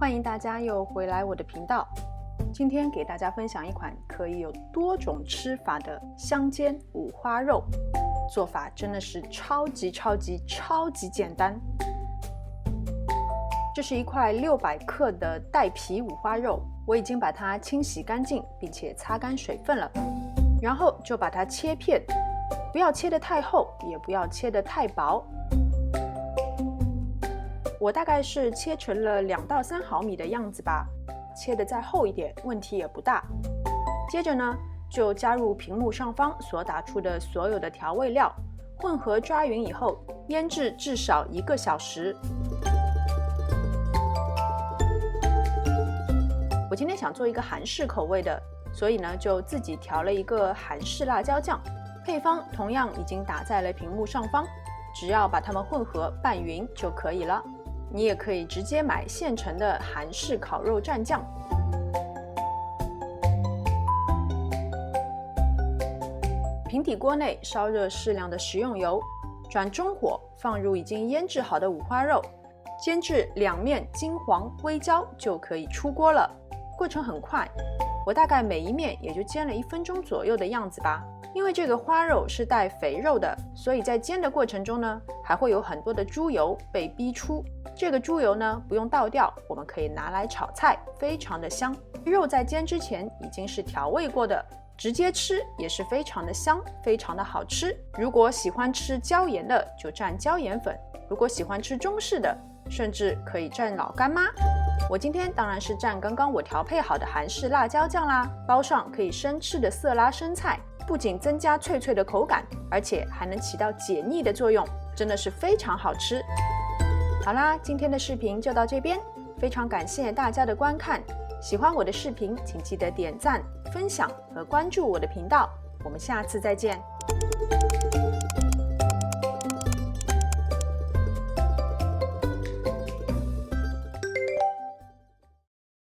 欢迎大家又回来我的频道。今天给大家分享一款可以有多种吃法的香煎五花肉，做法真的是超级简单。这是一块600克的带皮五花肉，我已经把它清洗干净，并且擦干水分了。然后就把它切片，不要切得太厚，也不要切得太薄。我大概是切成了2到3毫米的样子吧，切得再厚一点问题也不大。接着呢，就加入屏幕上方所打出的所有的调味料，混合抓匀以后，腌制至少1个小时。我今天想做一个韩式口味的，所以呢就自己调了一个韩式辣椒酱，配方同样已经打在了屏幕上方，只要把它们混合拌匀就可以了。你也可以直接买现成的韩式烤肉蘸酱。平底锅内烧热适量的食用油，转中火，放入已经腌制好的五花肉，煎至两面金黄微焦就可以出锅了。过程很快，我大概每一面也就煎了1分钟左右的样子吧。因为这个花肉是带肥肉的，所以在煎的过程中呢，还会有很多的猪油被逼出。这个猪油呢，不用倒掉，我们可以拿来炒菜，非常的香。肉在煎之前已经是调味过的，直接吃也是非常的香，非常的好吃。如果喜欢吃椒盐的，就蘸椒盐粉；如果喜欢吃中式的，甚至可以蘸老干妈。我今天当然是蘸刚刚我调配好的韩式辣椒酱啦，包上可以生吃的色拉生菜，不仅增加脆脆的口感，而且还能起到解腻的作用，真的是非常好吃。好啦，今天的视频就到这边，非常感谢大家的观看。喜欢我的视频，请记得点赞、分享和关注我的频道。我们下次再见。